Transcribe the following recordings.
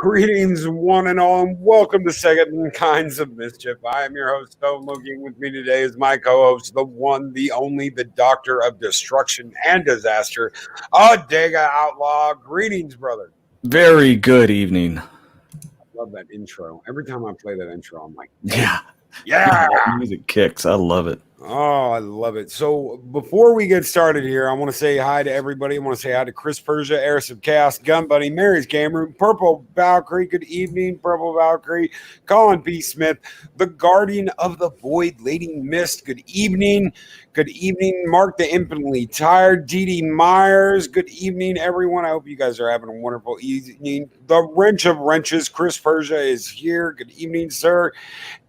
Greetings, one and all, and welcome to Second Kinds of Mischief. I am your host, Loki. With me today is my co-host, the one, the only, the Doctor of Destruction and Disaster, Adega Outlaw. Greetings, brother. Very good evening. I love that intro. Every time I play that intro, I'm like, Yeah. yeah. That music kicks. I love it. Oh, I love it. So before we get started here, I want to say hi to everybody. I want to say hi to Chris Persia, Heiress of Chaos, Gun Buddy, Mary's Game Room, Purple Valkyrie. Good evening, Purple Valkyrie. Colin P. Smith, the Guardian of the Void, Lady Mist. Good evening. Good evening, Mark the Infinitely Tired, Dee Myers. Good evening, everyone. I hope you guys are having a wonderful evening. The Wrench of Wrenches, Chris Persia is here. Good evening, sir.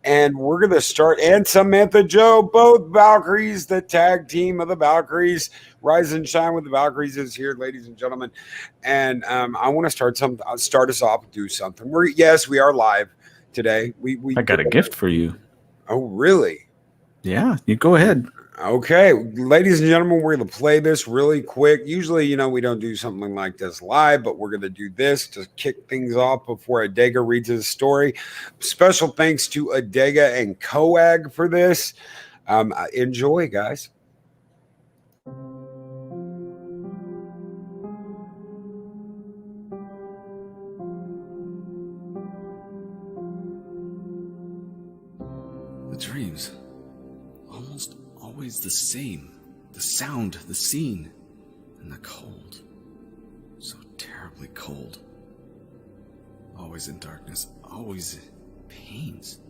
And we're going to start, and Samantha Joe, both Valkyries, the tag team of the Valkyries. Rise and Shine with the Valkyries is here, ladies and gentlemen. And I want to start us off, do something. We are live today. I got a gift for you. Oh, really? Yeah, you go ahead. Okay, ladies and gentlemen, we're going to play this really quick. Usually, we don't do something like this live, but we're going to do this to kick things off before Adega reads his story. Special thanks to Adega and Coag for this. Enjoy, guys. The dreams. Almost always the same. The sound, the scene, and the cold. So terribly cold. Always in darkness, always in pains.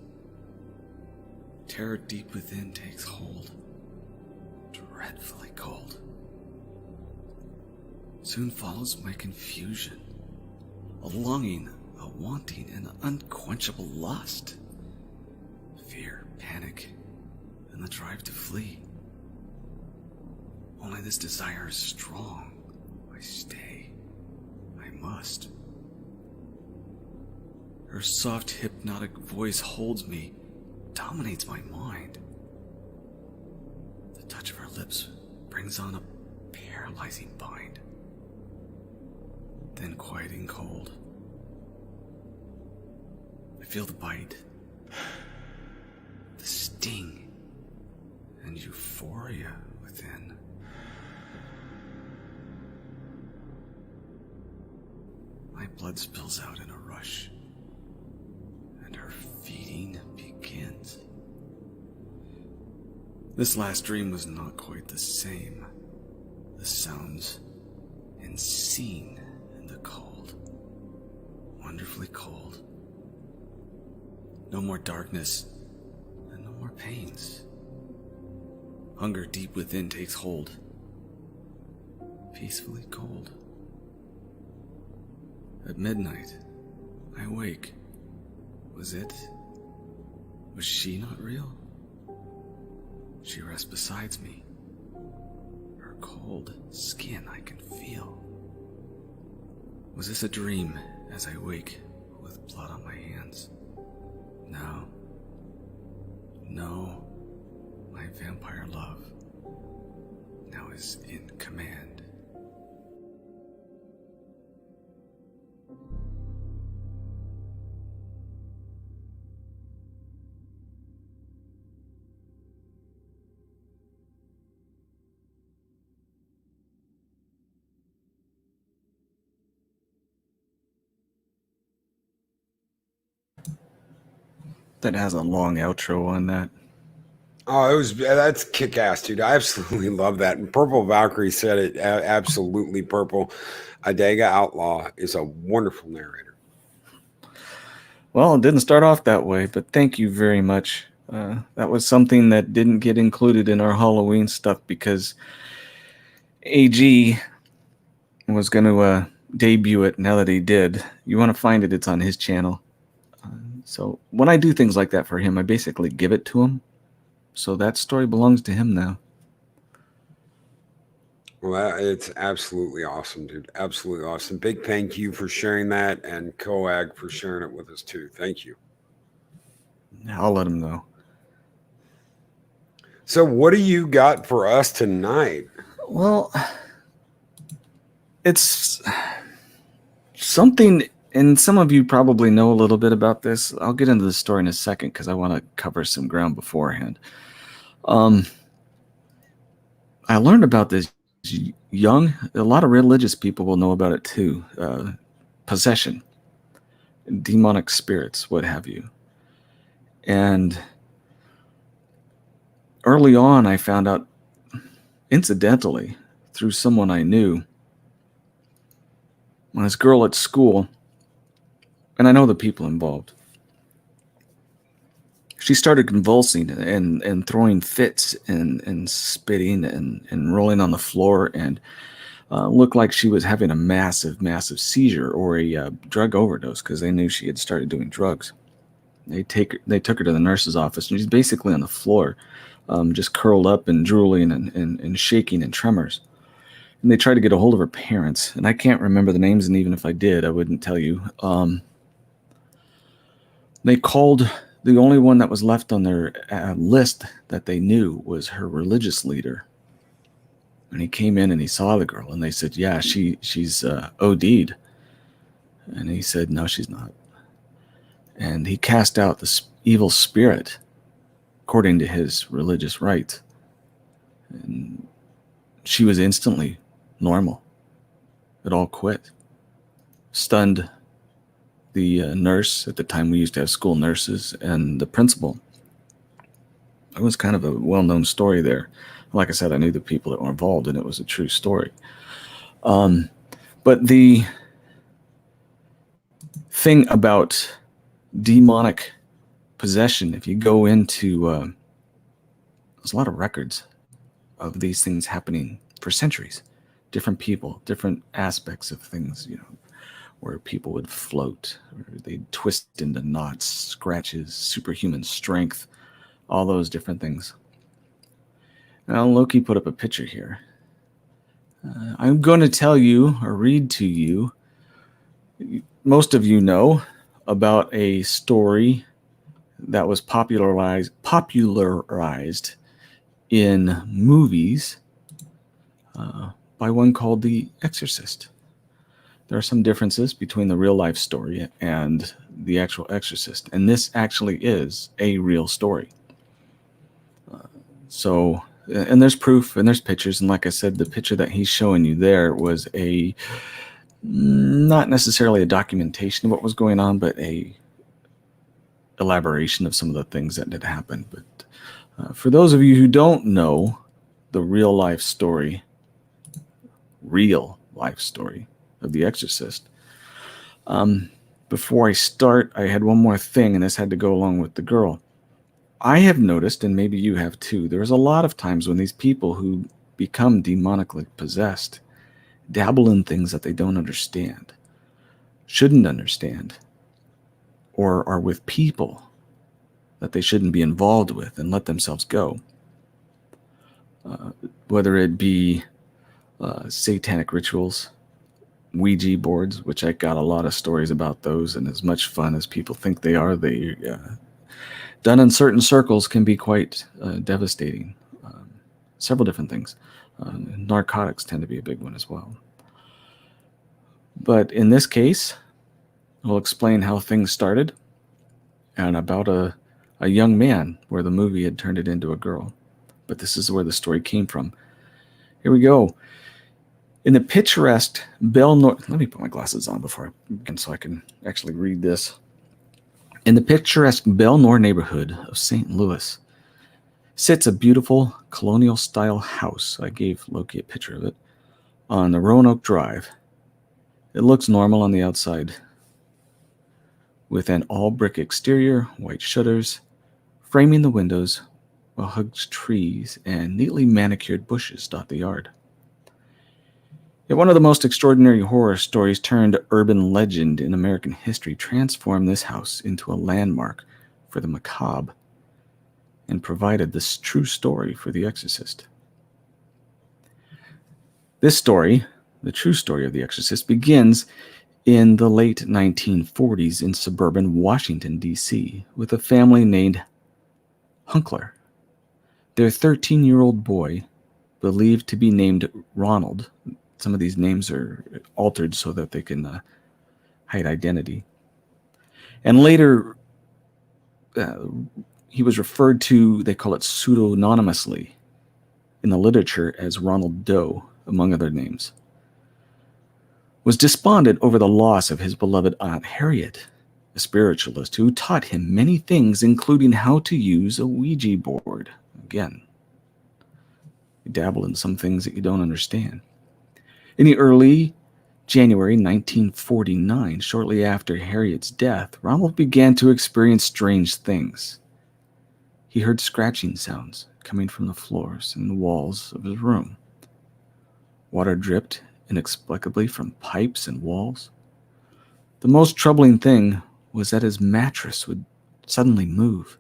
Terror deep within takes hold. Dreadfully cold. Soon follows my confusion. A longing, a wanting, an unquenchable lust. Fear, panic, and the drive to flee. Only this desire is strong. I stay. I must. Her soft, hypnotic voice holds me, dominates my mind. The touch of her lips brings on a paralyzing bind. Then quieting cold. I feel the bite. The sting. And euphoria within. My blood spills out in a rush, and her feeding begins. This last dream was not quite the same. The sounds and scene and the cold. Wonderfully cold. No more darkness and no more pains. Hunger deep within takes hold. Peacefully cold. At midnight, I wake. Was she not real? She rests beside me. Her cold skin I can feel. Was this a dream as I wake with blood on my hands? No. My vampire love now is in command. That has a long outro on that. Oh, that's kick-ass, dude. I absolutely love that. And Purple Valkyrie said it absolutely purple. Adega Outlaw is a wonderful narrator. Well, it didn't start off that way, but thank you very much. That was something that didn't get included in our Halloween stuff because AG was going to debut it now that he did. You want to find it, it's on his channel. So when I do things like that for him, I basically give it to him. So that story belongs to him now. Well, it's absolutely awesome, dude. Absolutely awesome. Big thank you for sharing that, and Coag for sharing it with us too. Thank you. I'll let him know. So what do you got for us tonight? Well, it's something And some of you probably know a little bit about this. I'll get into the story in a second because I want to cover some ground beforehand. I learned about this young. A lot of religious people will know about it too. Possession, demonic spirits, what have you. And early on, I found out, incidentally, through someone I knew, when this girl at school, and I know the people involved, she started convulsing and throwing fits and spitting and rolling on the floor and looked like she was having a massive, massive seizure or a drug overdose because they knew she had started doing drugs. They took her to the nurse's office, and she's basically on the floor, just curled up and drooling and shaking and tremors. And they tried to get a hold of her parents, and I can't remember the names, and even if I did, I wouldn't tell you. They called. The only one that was left on their list that they knew was her religious leader. And he came in and he saw the girl, and they said, yeah, she's OD'd. And he said, no, she's not. And he cast out the evil spirit according to his religious rites. And she was instantly normal. It all quit. Stunned the nurse. At the time, we used to have school nurses, and the principal. It was kind of a well-known story there. Like I said, I knew the people that were involved, and it was a true story. But the thing about demonic possession, if you go into, there's a lot of records of these things happening for centuries. Different people, different aspects of things, where people would float, or they'd twist into knots, scratches, superhuman strength, all those different things. Now, Loki put up a picture here. I'm going to tell you or read to you. Most of you know about a story that was popularized in movies by one called The Exorcist. There are some differences between the real life story and the actual Exorcist, and this actually is a real story. And there's proof and there's pictures, and like I said, the picture that he's showing you there was not necessarily a documentation of what was going on, but a elaboration of some of the things that had happened. But for those of you who don't know the real life story of The Exorcist, before I start, I had one more thing, and this had to go along with the girl. I have noticed, and maybe you have too, there's a lot of times when these people who become demonically possessed dabble in things that they don't understand, shouldn't understand, or are with people that they shouldn't be involved with and let themselves go. Whether it be satanic rituals, Ouija boards, which I got a lot of stories about those, and as much fun as people think they are, they done in certain circles can be quite devastating. Several different things. Narcotics tend to be a big one as well. But in this case, I'll explain how things started and about a young man where the movie had turned it into a girl. But this is where the story came from. Here we go. In the picturesque let me put my glasses on before I begin so I can actually read this. In the picturesque Belnor neighborhood of St. Louis sits a beautiful colonial-style house. I gave Loki a picture of it on the Roanoke Drive. It looks normal on the outside, with an all-brick exterior, white shutters, framing the windows, while hugged trees and neatly manicured bushes dot the yard. Yet one of the most extraordinary horror stories turned urban legend in American history transformed this house into a landmark for the macabre and provided this true story for The Exorcist. This story, the true story of The Exorcist, begins in the late 1940s in suburban Washington, D.C., with a family named Hunkler. Their 13-year-old boy, believed to be named Ronald. Some of these names are altered so that they can hide identity. And later, he was referred to, they call it pseudonymously, in the literature as Ronald Doe, among other names, was despondent over the loss of his beloved Aunt Harriet, a spiritualist who taught him many things, including how to use a Ouija board. Again, you dabble in some things that you don't understand. In the early January 1949, shortly after Harriet's death, Ronald began to experience strange things. He heard scratching sounds coming from the floors and the walls of his room. Water dripped inexplicably from pipes and walls. The most troubling thing was that his mattress would suddenly move.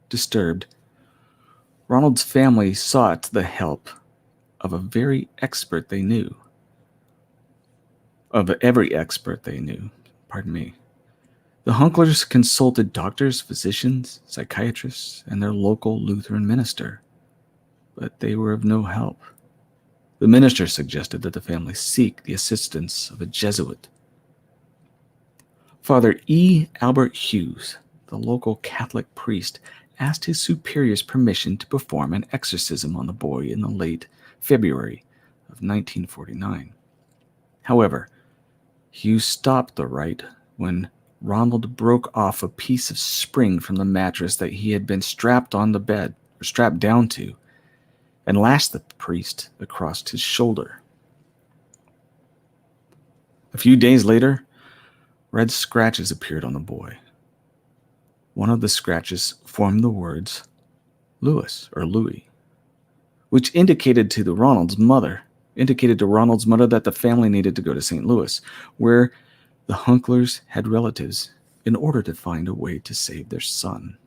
Disturbed, Ronald's family sought the help of every expert they knew. The Hunklers consulted doctors, physicians, psychiatrists, and their local Lutheran minister, but they were of no help. The minister suggested that the family seek the assistance of a Jesuit. Father E. Albert Hughes, the local Catholic priest, asked his superior's permission to perform an exorcism on the boy in the late February of 1949. However, Hughes stopped the rite when Ronald broke off a piece of spring from the mattress that he had been strapped on the bed, or strapped down to, and lashed the priest across his shoulder. A few days later, red scratches appeared on the boy. One of the scratches formed the words Louis or Louis, which indicated to Ronald's mother that the family needed to go to St. Louis, where the Hunklers had relatives, in order to find a way to save their son.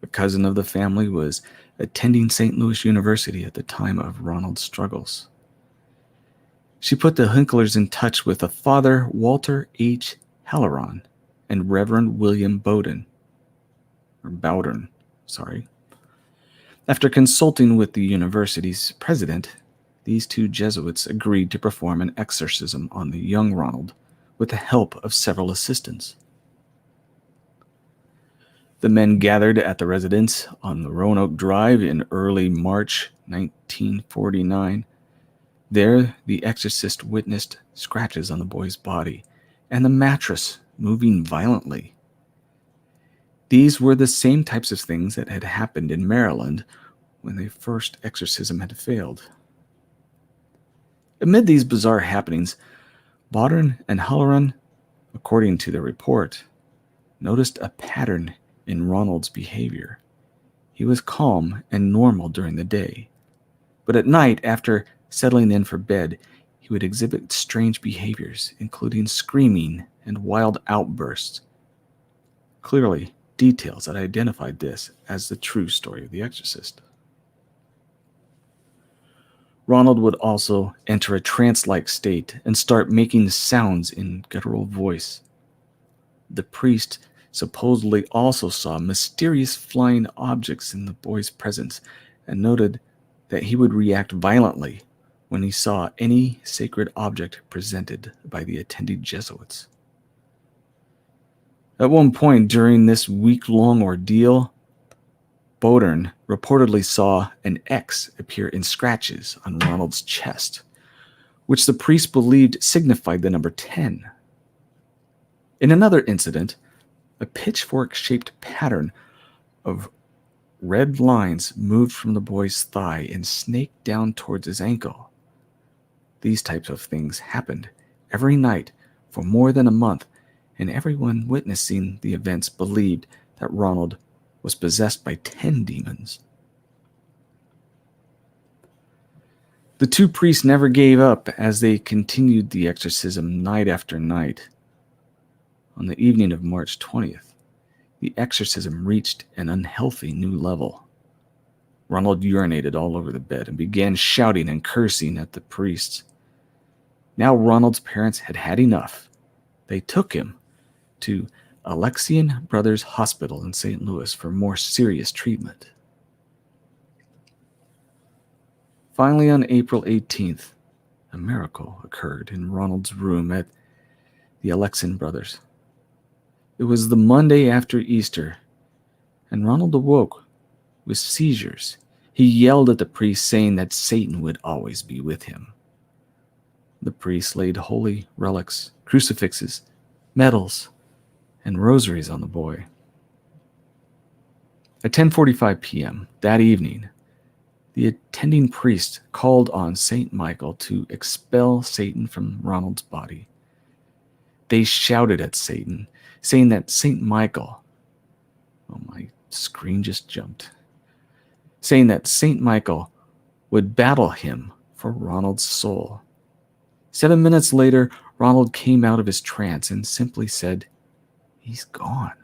A cousin of the family was attending St. Louis University at the time of Ronald's struggles. She put the Hunklers in touch with a Father Walter H. Halloran and Reverend William Bowden. After consulting with the university's president, these two Jesuits agreed to perform an exorcism on the young Ronald with the help of several assistants. The men gathered at the residence on the Roanoke Drive in early March 1949. There, the exorcist witnessed scratches on the boy's body and the mattress moving violently. These were the same types of things that had happened in Maryland when the first exorcism had failed. Amid these bizarre happenings, Bowden and Halloran, according to the report, noticed a pattern in Ronald's behavior. He was calm and normal during the day, but at night, after settling in for bed, he would exhibit strange behaviors, including screaming and wild outbursts. Clearly, details that identified this as the true story of the exorcist. Ronald would also enter a trance-like state and start making sounds in guttural voice. The priest supposedly also saw mysterious flying objects in the boy's presence and noted that he would react violently when he saw any sacred object presented by the attending Jesuits. At one point during this week-long ordeal, Bowden reportedly saw an X appear in scratches on Ronald's chest, which the priest believed signified the number 10. In another incident, a pitchfork-shaped pattern of red lines moved from the boy's thigh and snaked down towards his ankle. These types of things happened every night for more than a month, and everyone witnessing the events believed that Ronald was possessed by 10 demons. The two priests never gave up as they continued the exorcism night after night. On the evening of March 20th, the exorcism reached an unhealthy new level. Ronald urinated all over the bed and began shouting and cursing at the priests. Now Ronald's parents had had enough. They took him to Alexian Brothers Hospital in St. Louis for more serious treatment. Finally, on April 18th, a a miracle occurred in Ronald's room at the Alexan Brothers. It was the Monday after Easter, and Ronald awoke with seizures. He yelled at the priest, saying that Satan would always be with him. The priest laid holy relics, crucifixes, medals, and rosaries on the boy. At 10:45 p.m. that evening, the attending priest called on St. Michael to expel Satan from Ronald's body. They shouted at Satan, saying that St. Michael, oh, my screen just jumped, saying that St. Michael would battle him for Ronald's soul. 7 minutes later, Ronald came out of his trance and simply said, "He's gone."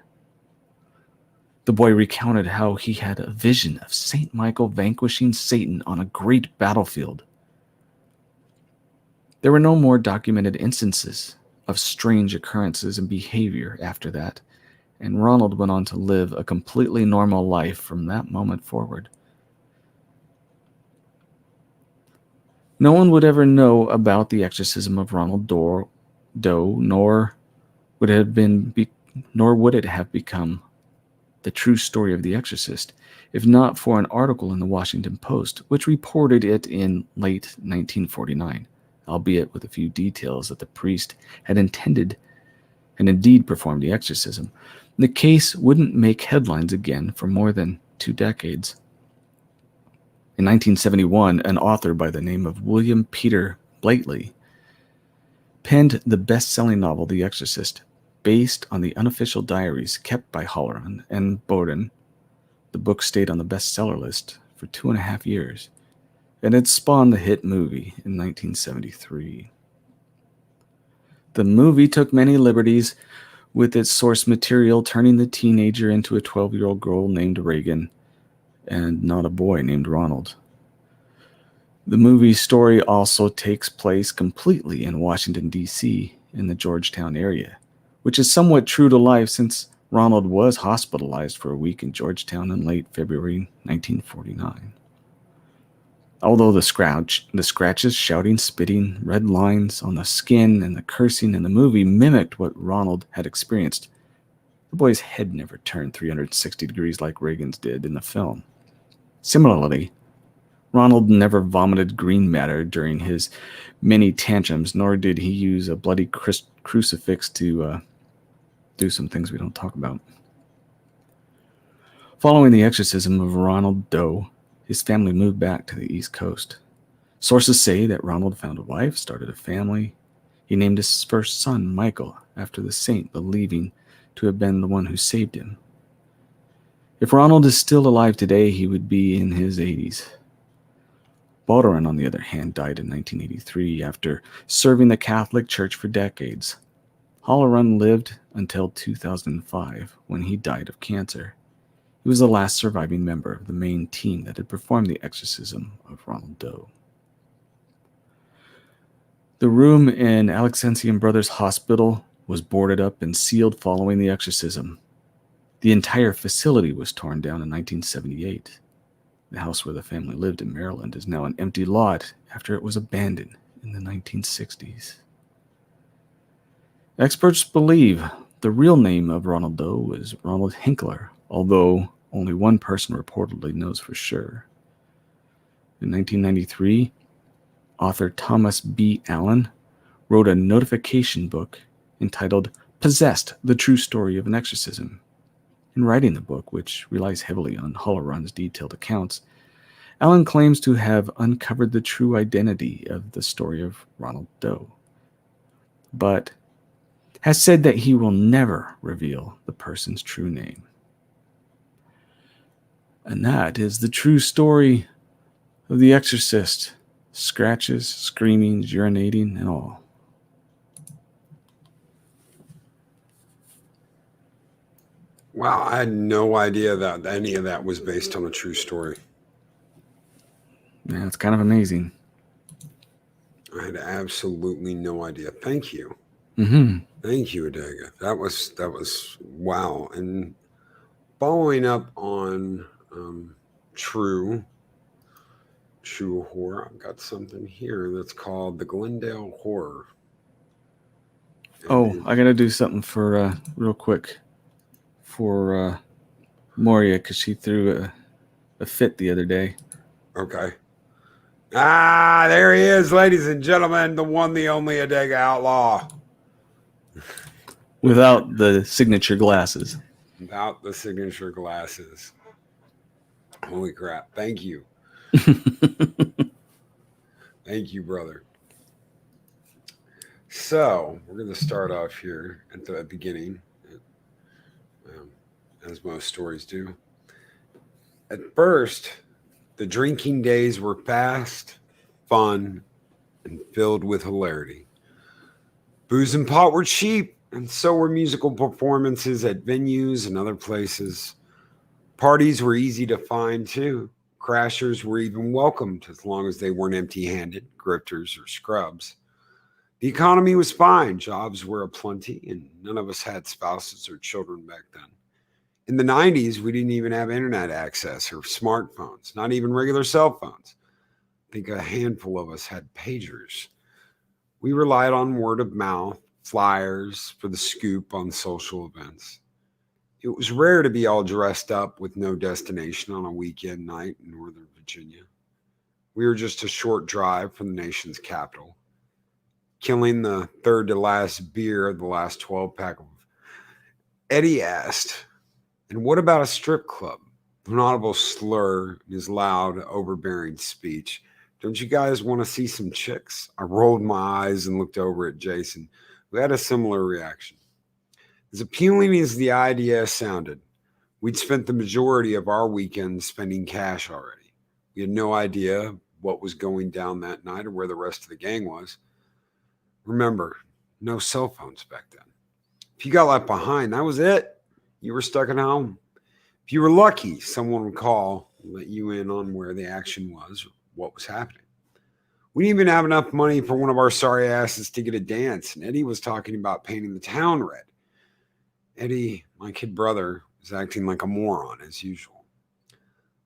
The boy recounted how he had a vision of St. Michael vanquishing Satan on a great battlefield. There were no more documented instances of strange occurrences and behavior after that, and Ronald went on to live a completely normal life from that moment forward. No one would ever know about the exorcism of Ronald Doe, nor would it have become the true story of The Exorcist, if not for an article in the Washington Post, which reported it in late 1949, albeit with a few details that the priest had intended and indeed performed the exorcism. The case wouldn't make headlines again for more than 2 decades. In 1971, an author by the name of William Peter Blately penned the best-selling novel The Exorcist, based on the unofficial diaries kept by Halloran and Bowden. The book stayed on the bestseller list for 2.5 years, and it spawned the hit movie in 1973. The movie took many liberties with its source material, turning the teenager into a 12-year-old girl named Reagan, and not a boy named Ronald. The movie's story also takes place completely in Washington, D.C., in the Georgetown area, which is somewhat true to life since Ronald was hospitalized for a week in Georgetown in late February 1949. Although the scratches, shouting, spitting, red lines on the skin, and the cursing in the movie mimicked what Ronald had experienced, the boy's head never turned 360 degrees like Reagan's did in the film. Similarly, Ronald never vomited green matter during his many tantrums, nor did he use a bloody crucifix to do some things we don't talk about. Following the exorcism of Ronald Doe, his family moved back to the East Coast. Sources say that Ronald found a wife, started a family. He named his first son Michael after the saint, believing to have been the one who saved him. If Ronald is still alive today, he would be in his 80s. Bowden, on the other hand, died in 1983 after serving the Catholic Church for decades. Halloran lived until 2005, when he died of cancer. He was the last surviving member of the main team that had performed the exorcism of Ronald Doe. The room in Alexan Brothers Hospital was boarded up and sealed following the exorcism. The entire facility was torn down in 1978. The house where the family lived in Maryland is now an empty lot after it was abandoned in the 1960s. Experts believe the real name of Ronald Doe was Ronald Hinkler, although only one person reportedly knows for sure. In 1993, author Thomas B. Allen wrote a notification book entitled Possessed, the True Story of an Exorcism. In writing the book, which relies heavily on Halloran's detailed accounts, Allen claims to have uncovered the true identity of the story of Ronald Doe, but has said that he will never reveal the person's true name. And that is the true story of The Exorcist. Scratches, screamings, urinating, and all. Wow, I had no idea that any of that was based on a true story. Yeah, it's kind of amazing. I had absolutely no idea. Thank you. Mm-hmm. Thank you, Adega. That was wow. And following up on true, true horror. I've got something here that's called the Glendale Horror. Oh, I gotta do something for real quick for Moria because she threw a fit the other day. Okay. Ah, there he is, ladies and gentlemen, the one, the only Adega Outlaw. Without the signature glasses. Without the signature glasses. Holy crap. Thank you. Thank you, brother. So, we're going to start off here at the beginning, as most stories do. At first, the drinking days were fast, fun, and filled with hilarity. Booze and pot were cheap, and so were musical performances at venues and other places. Parties were easy to find, too. Crashers were even welcomed as long as they weren't empty-handed, grifters, or scrubs. The economy was fine, jobs were aplenty, and none of us had spouses or children back then. In the 90s, we didn't even have internet access or smartphones, not even regular cell phones. I think a handful of us had pagers. We relied on word of mouth, flyers for the scoop on social events. It was rare to be all dressed up with no destination on a weekend night in Northern Virginia. We were just a short drive from the nation's capital. Killing the third to last beer of the last 12 pack of. Eddie asked, "And what about a strip club?" An audible slur in his loud, overbearing speech. "Don't you guys want to see some chicks?" I rolled my eyes and looked over at Jason, who had a similar reaction. As appealing as the idea sounded, we'd spent the majority of our weekends spending cash already. We had no idea what was going down that night or where the rest of the gang was. Remember, no cell phones back then. If you got left behind, that was it. You were stuck at home. If you were lucky, someone would call and let you in on where the action was or what was happening. We didn't even have enough money for one of our sorry asses to get a dance, and Eddie was talking about painting the town red. Eddie, my kid brother, was acting like a moron as usual.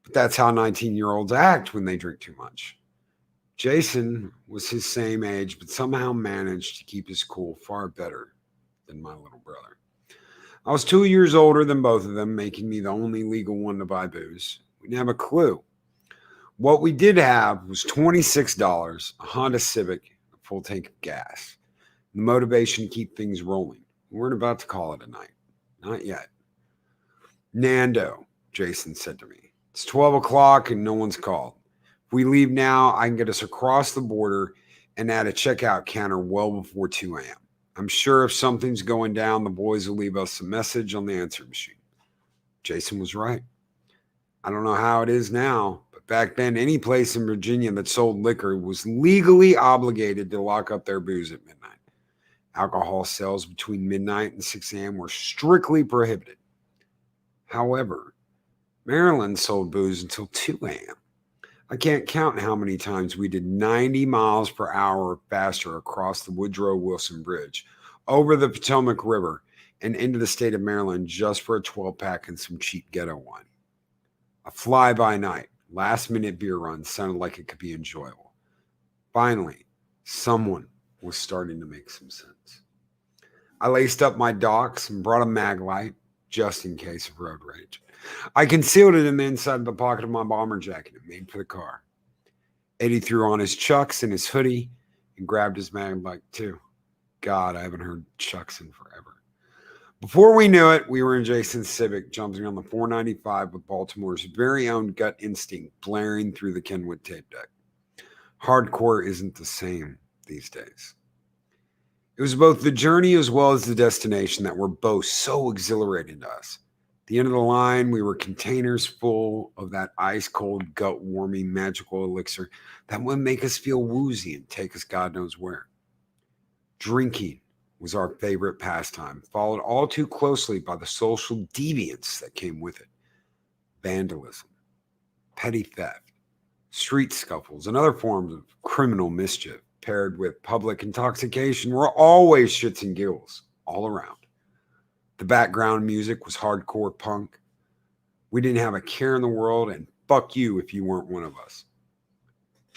But that's how 19-year-olds act when they drink too much. Jason was his same age, but somehow managed to keep his cool far better than my little brother. I was 2 years older than both of them, making me the only legal one to buy booze. We didn't have a clue. What we did have was $26, a Honda Civic, a full tank of gas, and the motivation to keep things rolling. We weren't about to call it a night. Not yet. "Nando," Jason said to me, "it's 12 o'clock and no one's called. If we leave now, I can get us across the border and at a checkout counter well before 2 a.m. I'm sure if something's going down, the boys will leave us a message on the answer machine." Jason was right. I don't know how it is now, but back then, any place in Virginia that sold liquor was legally obligated to lock up their booze at midnight. Alcohol sales between midnight and 6 a.m. were strictly prohibited. However, Maryland sold booze until 2 a.m. I can't count how many times we did 90 miles per hour faster across the Woodrow Wilson Bridge, over the Potomac River, and into the state of Maryland just for a 12-pack and some cheap ghetto wine. A fly-by-night, last-minute beer run sounded like it could be enjoyable. Finally, someone was starting to make some sense. I laced up my docks and brought a mag light, just in case of road rage. I concealed it in the inside of the pocket of my bomber jacket and made for the car. Eddie threw on his chucks and his hoodie and grabbed his mag light too. God, I haven't heard chucks in forever. Before we knew it, we were in Jason's Civic, jumping on the 495 with Baltimore's very own gut instinct blaring through the Kenwood tape deck. Hardcore isn't the same these days. It was both the journey as well as the destination that were both so exhilarating to us. At the end of the line, we were containers full of that ice-cold, gut-warming, magical elixir that would make us feel woozy and take us God knows where. Drinking was our favorite pastime, followed all too closely by the social deviance that came with it. Vandalism, petty theft, street scuffles, and other forms of criminal mischief paired with public intoxication were always shits and giggles all around. The background music was hardcore punk. We didn't have a care in the world, and fuck you if you weren't one of us.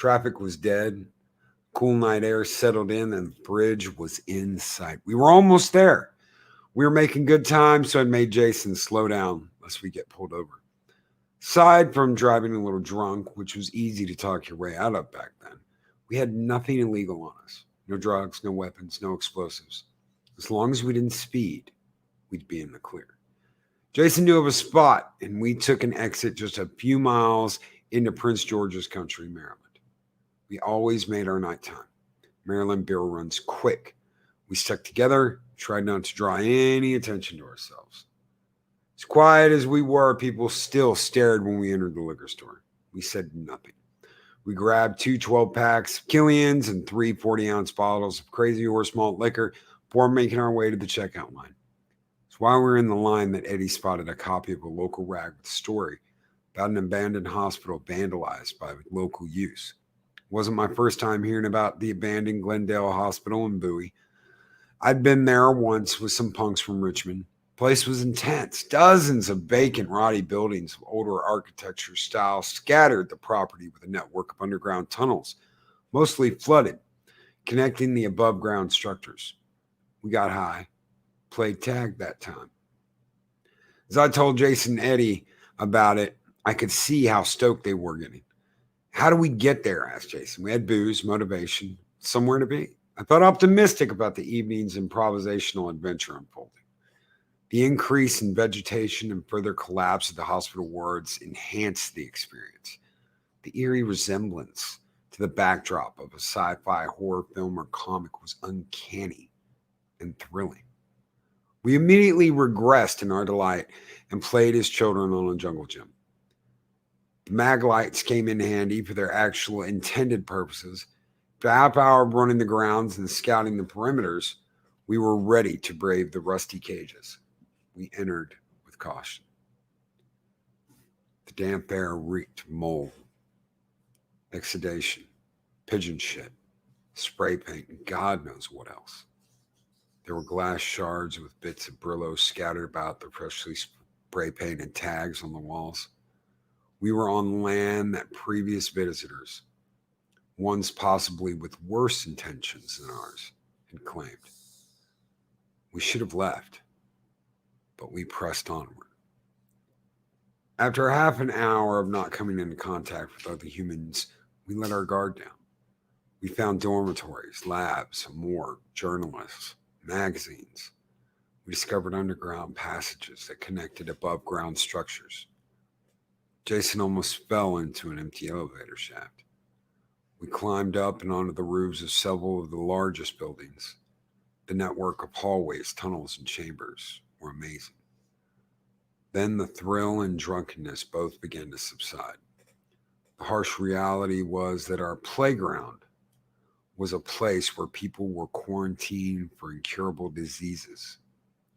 Traffic was dead. Cool night air settled in and the bridge was in sight. We were almost there. We were making good time, so I made Jason slow down lest we get pulled over. Aside from driving a little drunk, which was easy to talk your way out of back then, we had nothing illegal on us. No drugs, no weapons, no explosives. As long as we didn't speed, we'd be in the clear. Jason knew of a spot, and we took an exit just a few miles into Prince George's country, Maryland. We always made our nighttime. Maryland beer runs quick. We stuck together, tried not to draw any attention to ourselves. As quiet as we were, people still stared when we entered the liquor store. We said nothing. We grabbed 2 12-packs of Killian's and 3 40-ounce bottles of Crazy Horse malt liquor before making our way to the checkout line. It's while we were in the line that Eddie spotted a copy of a local rag with a story about an abandoned hospital vandalized by local use. It wasn't my first time hearing about the abandoned Glendale Hospital in Bowie. I'd been there once with some punks from Richmond. The place was intense. Dozens of vacant, rotty buildings of older architecture style scattered the property with a network of underground tunnels, mostly flooded, connecting the above-ground structures. We got high, played tag that time. As I told Jason and Eddie about it, I could see how stoked they were getting. How do we get there? Asked Jason. We had booze, motivation, somewhere to be. I felt optimistic about the evening's improvisational adventure unfolding. The increase in vegetation and further collapse of the hospital wards enhanced the experience. The eerie resemblance to the backdrop of a sci-fi horror film or comic was uncanny and thrilling. We immediately regressed in our delight and played as children on a jungle gym. The mag lights came in handy for their actual intended purposes. After a half hour of running the grounds and scouting the perimeters, we were ready to brave the rusty cages. We entered with caution. The damp air reeked of mold, exudation, pigeon shit, spray paint, and God knows what else. There were glass shards with bits of Brillo scattered about the freshly spray painted tags on the walls. We were on land that previous visitors, ones possibly with worse intentions than ours, had claimed. We should have left, but we pressed onward. After half an hour of not coming into contact with other humans, we let our guard down. We found dormitories, labs, a morgue, journalists, magazines. We discovered underground passages that connected above ground structures. Jason almost fell into an empty elevator shaft. We climbed up and onto the roofs of several of the largest buildings. The network of hallways, tunnels, and chambers were amazing. Then the thrill and drunkenness both began to subside. The harsh reality was that our playground was a place where people were quarantined for incurable diseases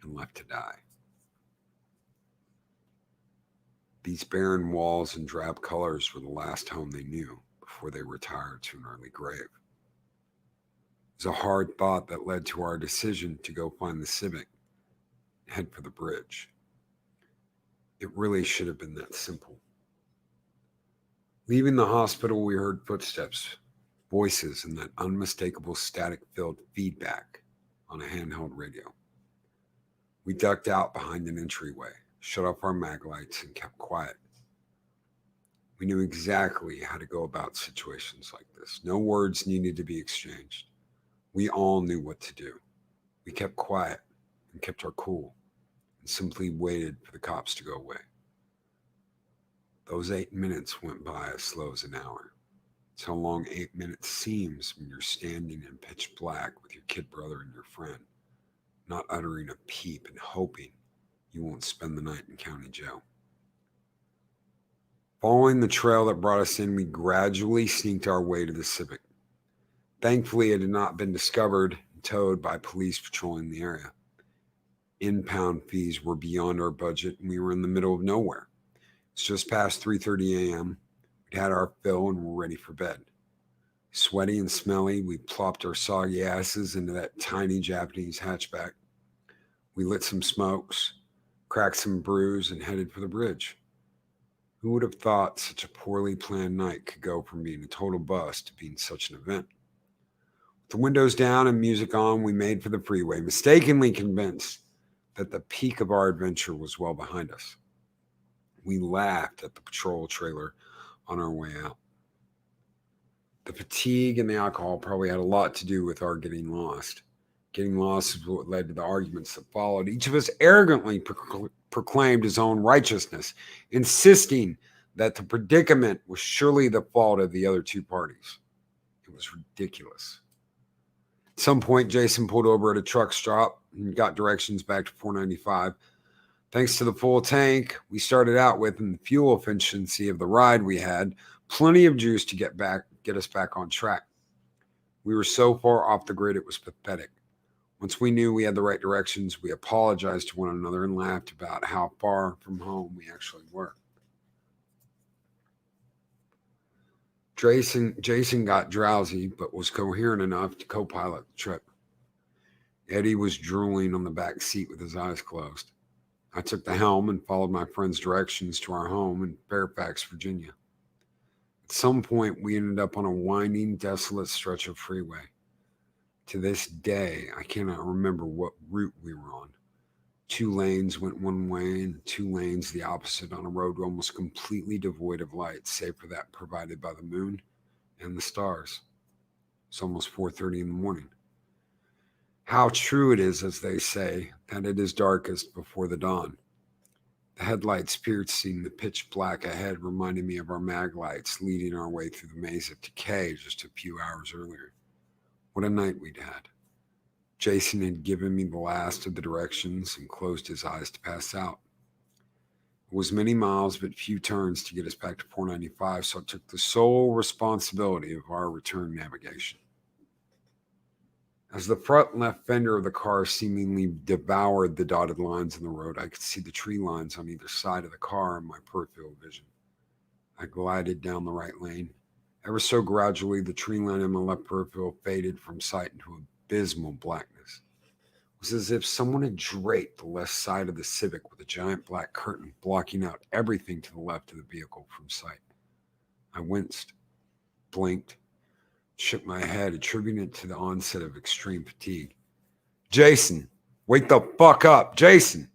and left to die. These barren walls and drab colors were the last home they knew before they retired to an early grave. It was a hard thought that led to our decision to go find the Civic and head for the bridge. It really should have been that simple. Leaving the hospital, we heard footsteps, voices, and that unmistakable static-filled feedback on a handheld radio. We ducked out behind an entryway, shut off our mag lights, and kept quiet. We knew exactly how to go about situations like this. No words needed to be exchanged. We all knew what to do. We kept quiet and kept our cool and simply waited for the cops to go away. Those 8 minutes went by as slow as an hour. It's how long 8 minutes seems when you're standing in pitch black with your kid brother and your friend, not uttering a peep and hoping you won't spend the night in county jail. Following the trail that brought us in, we gradually sneaked our way to the Civic. Thankfully, it had not been discovered and towed by police patrolling the area. Impound fees were beyond our budget, and we were in the middle of nowhere. It's just past 3:30 a.m. We'd had our fill and were ready for bed. Sweaty and smelly, we plopped our soggy asses into that tiny Japanese hatchback. We lit some smokes, cracked some brews, and headed for the bridge. Who would have thought such a poorly planned night could go from being a total bust to being such an event? With the windows down and music on, we made for the freeway, mistakenly convinced that the peak of our adventure was well behind us. We laughed at the patrol trailer on our way out. The fatigue and the alcohol probably had a lot to do with our getting lost. Getting lost is what led to the arguments that followed. Each of us arrogantly proclaimed his own righteousness, insisting that the predicament was surely the fault of the other two parties. It was ridiculous. At some point, Jason pulled over at a truck stop and got directions back to 495. Thanks to the full tank we started out with and the fuel efficiency of the ride we had, plenty of juice to get us back on track. We were so far off the grid, it was pathetic. Once we knew we had the right directions, we apologized to one another and laughed about how far from home we actually were. Jason got drowsy, but was coherent enough to co-pilot the trip. Eddie was drooling on the back seat with his eyes closed. I took the helm and followed my friend's directions to our home in Fairfax, Virginia. At some point, we ended up on a winding, desolate stretch of freeway. To this day, I cannot remember what route we were on. 2 lanes went one way and 2 lanes the opposite on a road almost completely devoid of light, save for that provided by the moon and the stars. It's almost 4:30 in the morning. How true it is, as they say, that it is darkest before the dawn. The headlights piercing the pitch black ahead reminded me of our mag lights leading our way through the maze of decay just a few hours earlier. What a night we'd had. Jason had given me the last of the directions and closed his eyes to pass out. It was many miles but few turns to get us back to 495, so I took the sole responsibility of our return navigation. As the front left fender of the car seemingly devoured the dotted lines in the road, I could see the tree lines on either side of the car in my peripheral vision. I glided down the right lane. Ever so gradually, the tree line in my left peripheral faded from sight into abysmal blackness. It was as if someone had draped the left side of the Civic with a giant black curtain, blocking out everything to the left of the vehicle from sight. I winced, blinked, shook my head, attributing it to the onset of extreme fatigue. Jason, wake the fuck up, Jason!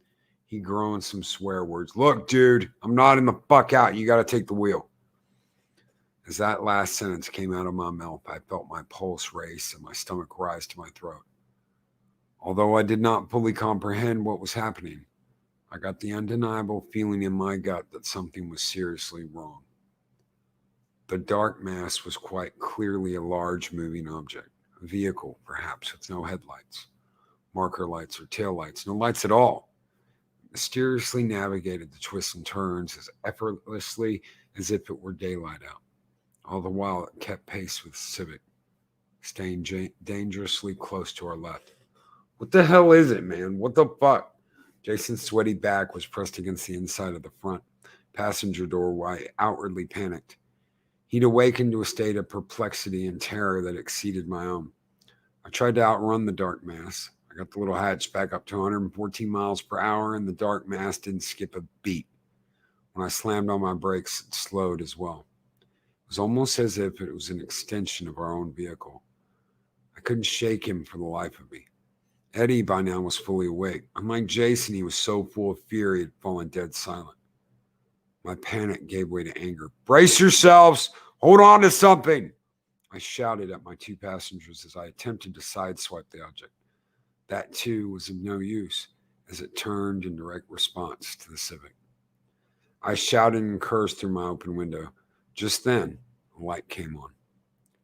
He groaned some swear words. Look, dude, I'm nodding the fuck out. You got to take the wheel. As that last sentence came out of my mouth, I felt my pulse race and my stomach rise to my throat. Although I did not fully comprehend what was happening, I got the undeniable feeling in my gut that something was seriously wrong. The dark mass was quite clearly a large moving object, a vehicle perhaps with no headlights, marker lights or tail lights, no lights at all. It mysteriously navigated the twists and turns as effortlessly as if it were daylight out. All the while, it kept pace with the Civic, staying dangerously close to our left. What the hell is it, man? What the fuck? Jason's sweaty back was pressed against the inside of the front passenger door while I outwardly panicked. He'd awakened to a state of perplexity and terror that exceeded my own. I tried to outrun the dark mass. I got the little hatchback up to 114 miles per hour, and the dark mass didn't skip a beat. When I slammed on my brakes, it slowed as well. It was almost as if it was an extension of our own vehicle. I couldn't shake him for the life of me. Eddie by now was fully awake. Unlike Jason, he was so full of fear he had fallen dead silent. My panic gave way to anger. Brace yourselves! Hold on to something! I shouted at my 2 passengers as I attempted to sideswipe the object. That too was of no use as it turned in direct response to the Civic. I shouted and cursed through my open window. Just then, a light came on.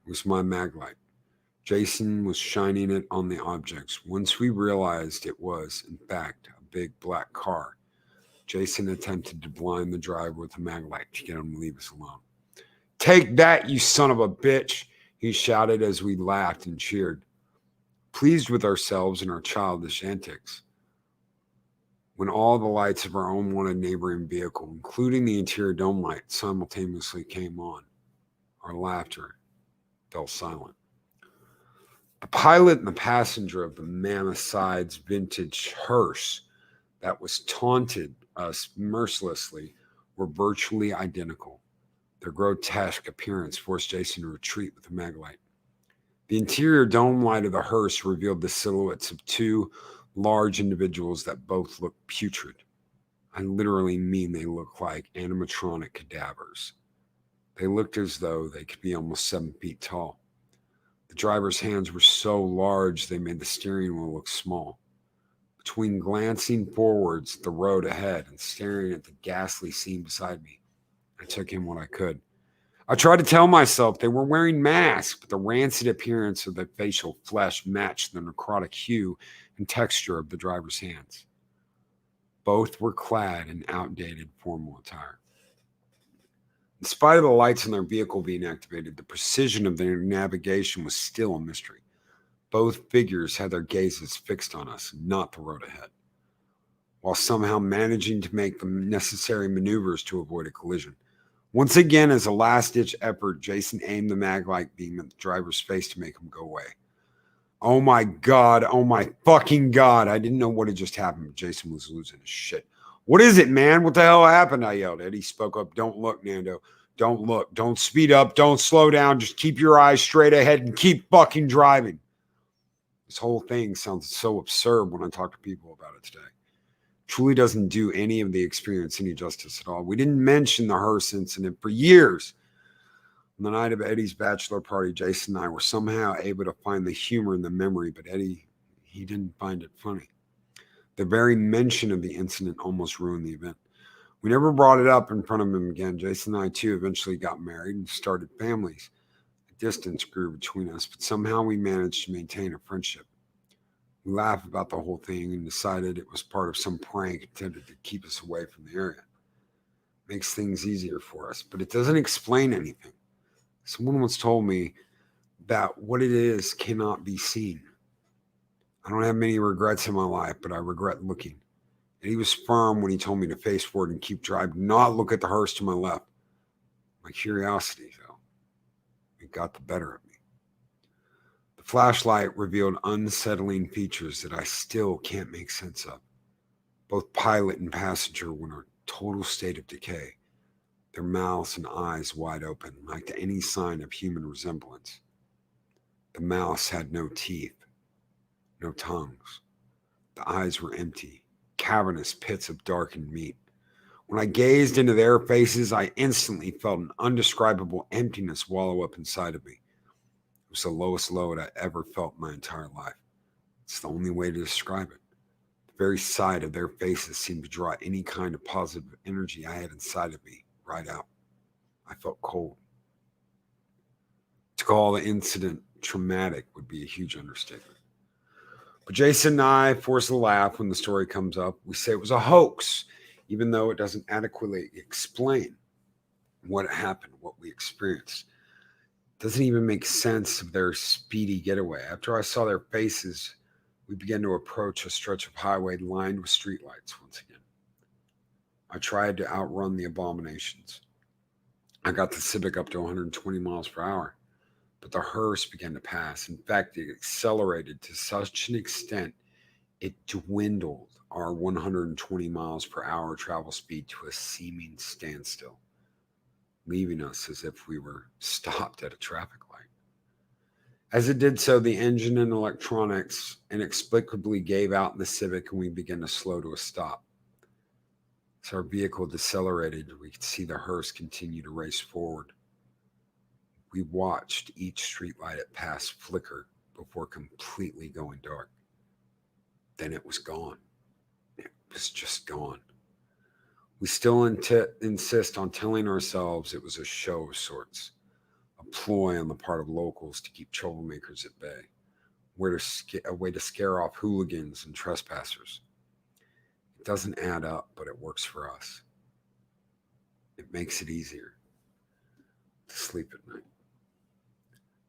It was my mag light. Jason was shining it on the objects. Once we realized it was, in fact, a big black car, Jason attempted to blind the driver with a mag light to get him to leave us alone. Take that, you son of a bitch, he shouted as we laughed and cheered, pleased with ourselves and our childish antics. When all the lights of our unwanted neighboring vehicle, including the interior dome light, simultaneously came on, our laughter fell silent. The pilot and the passenger of the mammoth-sized vintage hearse that was taunted us mercilessly were virtually identical. Their grotesque appearance forced Jason to retreat with the Maglite. The interior dome light of the hearse revealed the silhouettes of two large individuals that both looked putrid. I literally mean they looked like animatronic cadavers. They looked as though they could be almost 7 feet tall. The driver's hands were so large they made the steering wheel look small. Between glancing forwards at the road ahead and staring at the ghastly scene beside me, I took in what I could. I tried to tell myself they were wearing masks, but the rancid appearance of the facial flesh matched the necrotic hue and texture of the driver's hands. Both were clad in outdated formal attire. In spite of the lights in their vehicle being activated, the precision of their navigation was still a mystery. Both figures had their gazes fixed on us, not the road ahead, while somehow managing to make the necessary maneuvers to avoid a collision. Once again, as a last-ditch effort, Jason aimed the Maglite beam at the driver's face to make him go away. Oh my God, oh my fucking God. I didn't know what had just happened, but Jason was losing his shit. What is it, man? What the hell happened? I yelled. Eddie spoke up. Don't look, Nando. Don't look. Don't speed up. Don't slow down. Just keep your eyes straight ahead and keep fucking driving. This whole thing sounds so absurd when I talk to people about it today. Truly doesn't do any of the experience any justice at all. We didn't mention the hearse incident for years. On the night of Eddie's bachelor party, Jason and I were somehow able to find the humor in the memory, but Eddie, he didn't find it funny. The very mention of the incident almost ruined the event. We never brought it up in front of him again. Jason and I, too, eventually got married and started families. The distance grew between us, but somehow we managed to maintain a friendship. We laughed about the whole thing and decided it was part of some prank intended to keep us away from the area. Makes things easier for us, but it doesn't explain anything. Someone once told me that what it is cannot be seen. I don't have many regrets in my life, but I regret looking. And he was firm when he told me to face forward and keep driving, not look at the hearse to my left. My curiosity, though, it got the better of me. The flashlight revealed unsettling features that I still can't make sense of. Both pilot and passenger were in a total state of decay, their mouths and eyes wide open, like to any sign of human resemblance. The mouths had no teeth, no tongues. The eyes were empty, cavernous pits of darkened meat. When I gazed into their faces, I instantly felt an undescribable emptiness wallow up inside of me. It was the lowest load I ever felt in my entire life. It's the only way to describe it. The very sight of their faces seemed to draw any kind of positive energy I had inside of me right out. I felt cold. To call the incident traumatic would be a huge understatement. But Jason and I force a laugh when the story comes up. We say it was a hoax, even though it doesn't adequately explain what happened, what we experienced. It doesn't even make sense of their speedy getaway. After I saw their faces, we began to approach a stretch of highway lined with streetlights once again. I tried to outrun the abominations. I got the Civic up to 120 miles per hour, but the hearse began to pass. In fact, it accelerated to such an extent it dwindled our 120 miles per hour travel speed to a seeming standstill, leaving us as if we were stopped at a traffic light. As it did so, the engine and electronics inexplicably gave out in the Civic and we began to slow to a stop. As our vehicle decelerated, we could see the hearse continue to race forward. We watched each streetlight it passed flicker before completely going dark. Then it was gone. It was just gone. We still insist on telling ourselves it was a show of sorts, a ploy on the part of locals to keep troublemakers at bay, a way to scare off hooligans and trespassers. It doesn't add up, but it works for us. It makes it easier to sleep at night.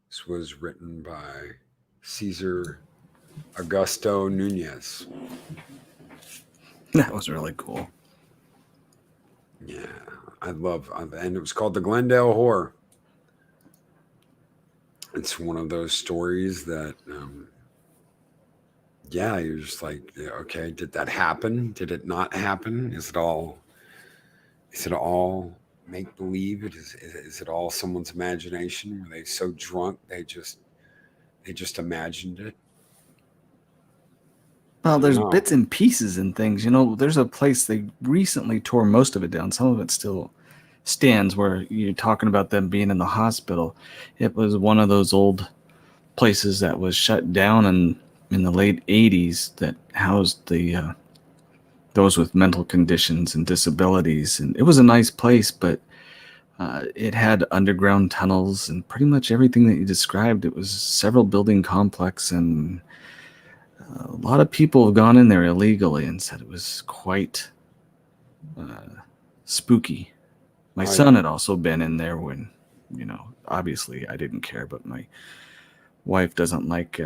This was written by Cesar Augusto Nunez. That was really cool. Yeah, and it was called the Glendale Horror. It's one of those stories that, you're just like, okay, did that happen? Did it not happen? Is Is it all make believe? Is it all someone's imagination? Were they so drunk they just imagined it? Well, I don't there's know. bits and pieces and things. There's a place they recently tore most of it down. Some of it still stands where you're talking about them being in the hospital. It was one of those old places that was shut down in the late 80s that housed the those with mental conditions and disabilities. And it was a nice place, but it had underground tunnels and pretty much everything that you described. It was several building complex, and a lot of people have gone in there illegally and said it was quite spooky. My I son had also been in there when, obviously I didn't care, but my wife doesn't like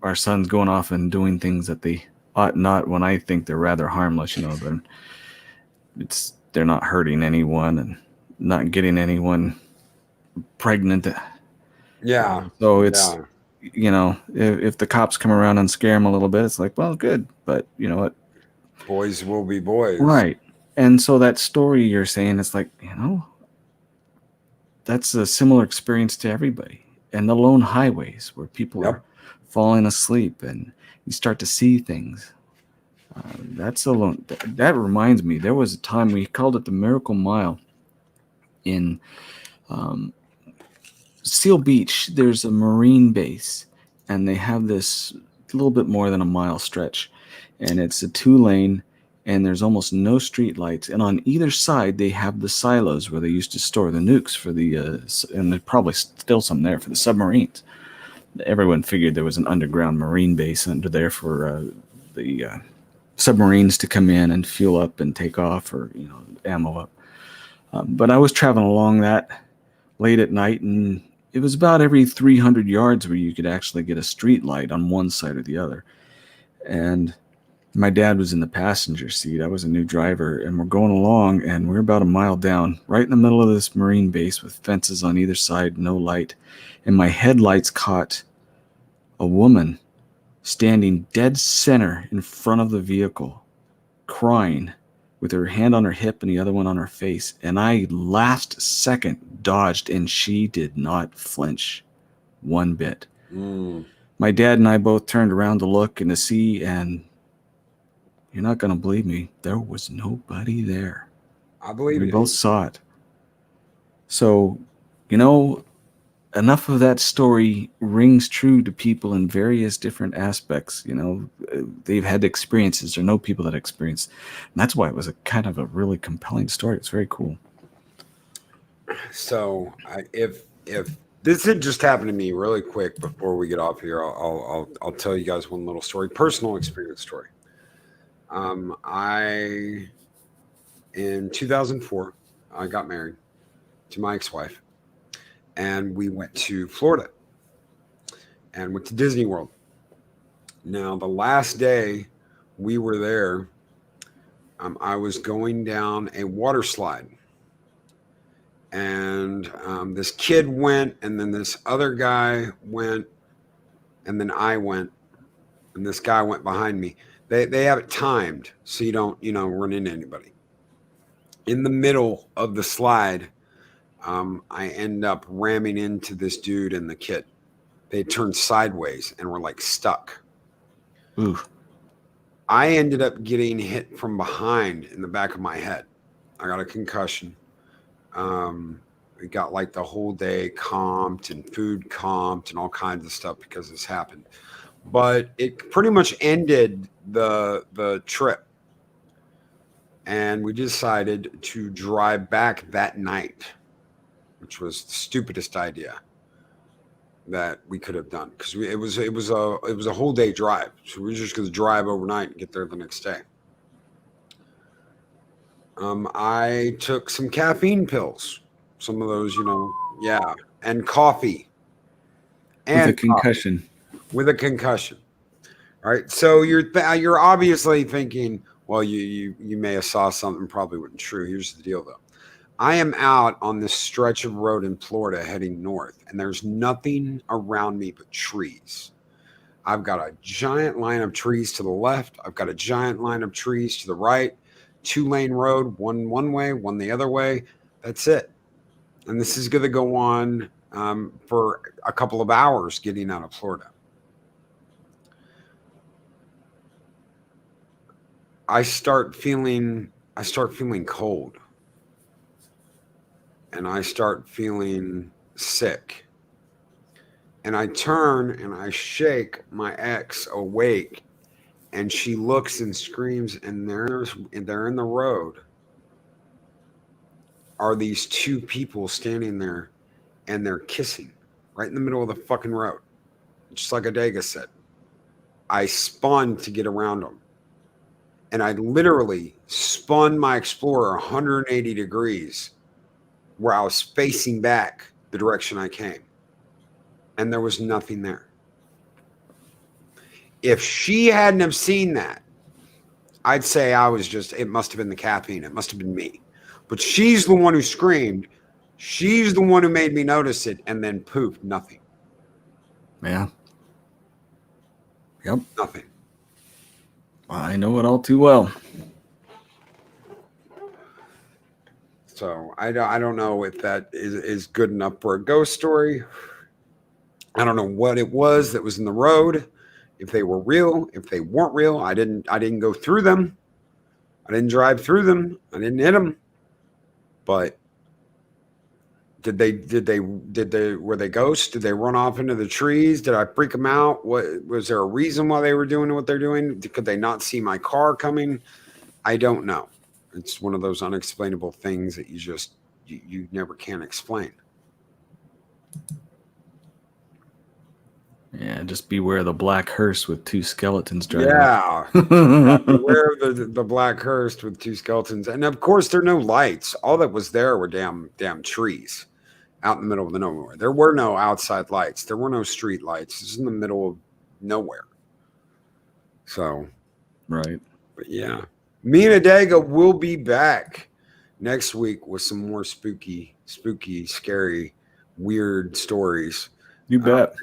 our sons going off and doing things that they ought not, when I think they're rather harmless. They're not hurting anyone and not getting anyone pregnant. yeah. So it's, Yeah. if the cops come around and scare them a little bit, it's like, well, good. But you know what? Boys will be boys. Right. And so that story you're saying, it's like, that's a similar experience to everybody. And the lone highways where people are Yep. falling asleep and you start to see things. That's a lone. That reminds me, there was a time we called it the Miracle Mile in um, Seal Beach. There's a Marine base, and they have this little bit more than a mile stretch, and it's a 2-lane, and there's almost no street lights. And on either side, they have the silos where they used to store the nukes for the, and there's probably still some there for the submarines. Everyone figured there was an underground Marine base under there for the submarines to come in and fuel up and take off, or ammo up. But I was traveling along that late at night, and it was about every 300 yards where you could actually get a street light on one side or the other. And my dad was in the passenger seat. I was a new driver, and we're going along, and we're about a mile down, right in the middle of this Marine base with fences on either side, no light. And my headlights caught a woman standing dead center in front of the vehicle, crying, with her hand on her hip and the other one on her face. And I last second dodged, and she did not flinch one bit. Mm, My dad and I both turned around to look and to see, and you're not going to believe me, there was nobody there. I believe We you. both saw it. So, enough of that story rings true to people in various different aspects. They've had experiences or know people that experience. And that's why it was a kind of a really compelling story. It's very cool. So if this had just happened to me really quick before we get off here, I'll tell you guys one little story, personal experience story. I in 2004 I got married to my ex-wife, and we went to Florida and went to Disney World. Now the last day we were there, I was going down a water slide, and this kid went, and then this other guy went, and then I went, and this guy went behind me. They have it timed so you don't run into anybody. In the middle of the slide, I end up ramming into this dude and the kid. They turned sideways and were like stuck. Ooh. I ended up getting hit from behind in the back of my head. I got a concussion. We got like the whole day comped and food comped and all kinds of stuff because this happened. But it pretty much ended the trip. And we decided to drive back that night, which was the stupidest idea that we could have done, because it was a whole day drive. So we were just going to drive overnight and get there the next day. I took some caffeine pills, some of those, yeah, and coffee, With a and concussion. with a concussion. All right, so you're obviously thinking, well, you may have saw something, probably wasn't true. Here's the deal, though. I am out on this stretch of road in Florida heading north, and there's nothing around me but trees. I've got a giant line of trees to the left. I've got a giant line of trees to the right. 2-lane road, one way, one the other way. That's it. And this is going to go on for a couple of hours getting out of Florida. I start feeling cold, and I start feeling sick, and I turn and I shake my ex awake, and she looks and screams, and they're in the road are these two people standing there, and they're kissing right in the middle of the fucking road, just like Adega said. I spun to get around them, and I literally spun my Explorer 180 degrees where I was facing back the direction I came, and there was nothing there. If she hadn't have seen that, I'd say it must have been the caffeine. It must have been me. But she's the one who screamed. She's the one who made me notice it, and then poof, nothing. Yeah. Yep. Nothing. I know it all too well. So I don't know if that is good enough for a ghost story. I don't know what it was that was in the road. If they were real, if they weren't real, I didn't go through them. I didn't drive through them. I didn't hit them. But were they ghosts? Did they run off into the trees? Did I freak them out? What was there a reason why they were doing what they're doing? Could they not see my car coming? I don't know. It's one of those unexplainable things that you never can explain. Yeah, just beware the black hearse with two skeletons driving. Yeah. Beware of the black hearse with two skeletons. And of course, there are no lights. All that was there were damn trees out in the middle of the nowhere. There were no outside lights. There were no street lights. It's in the middle of nowhere. So, right. But yeah. Me and Adega will be back next week with some more spooky, scary, weird stories. You bet.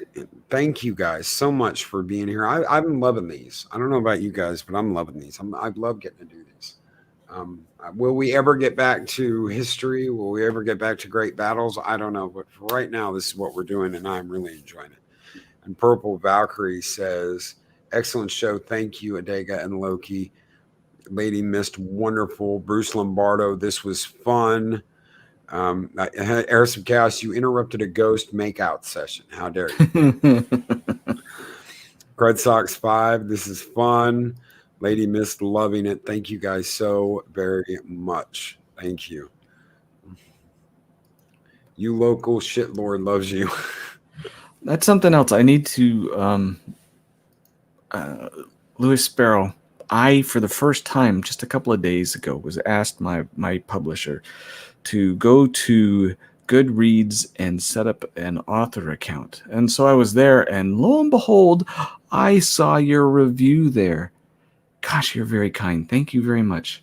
Thank you guys so much for being here. I've been loving these. I don't know about you guys, but I'm loving these. I love getting to do these. Will we ever get back to history? Will we ever get back to great battles? I don't know. But for right now, this is what we're doing, and I'm really enjoying it. And Purple Valkyrie says, excellent show. Thank you, Adega and Loki. Lady Mist, wonderful. Bruce Lombardo, this was fun. Heiress of Chaos, you interrupted a ghost makeout session. How dare you? Red Sox 5, this is fun. Lady Mist, loving it. Thank you guys so very much. Thank you. You local shit lord loves you. That's something else. I need to, Louis Sparrow. I, for the first time, just a couple of days ago, was asked my publisher to go to Goodreads and set up an author account. And so I was there, and lo and behold, I saw your review there. Gosh, you're very kind. Thank you very much.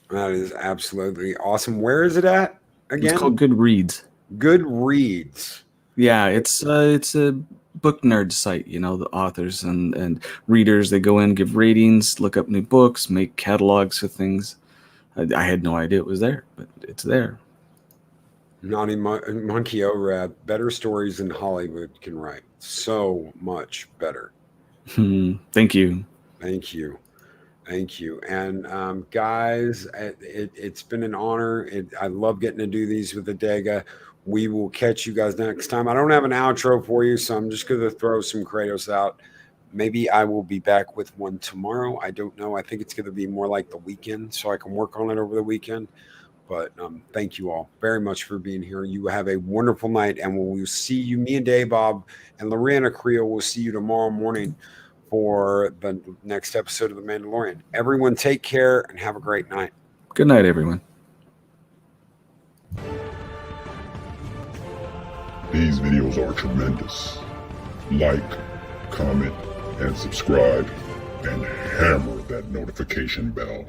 That is absolutely awesome. Where is it at again? It's called Goodreads. Goodreads. Yeah, it's a book nerd site, the authors and readers, they go in, give ratings, look up new books, make catalogs of things. I had no idea it was there, but it's there. Naughty Monkey Orad, better stories than Hollywood can write. So much better. Thank you. Thank you. Thank you. And guys, it's been an honor. I love getting to do these with Adega. We will catch you guys next time. I don't have an outro for you, so I'm just going to throw some Kratos out. Maybe I will be back with one tomorrow. I don't know. I think it's going to be more like the weekend, so I can work on it over the weekend. But thank you all very much for being here. You have a wonderful night, and we will see you, me and Dave Bob and Lorena Creel will see you tomorrow morning for the next episode of The Mandalorian. Everyone take care and have a great night. Good night, everyone. These videos are tremendous. Like, comment, and subscribe, and hammer that notification bell.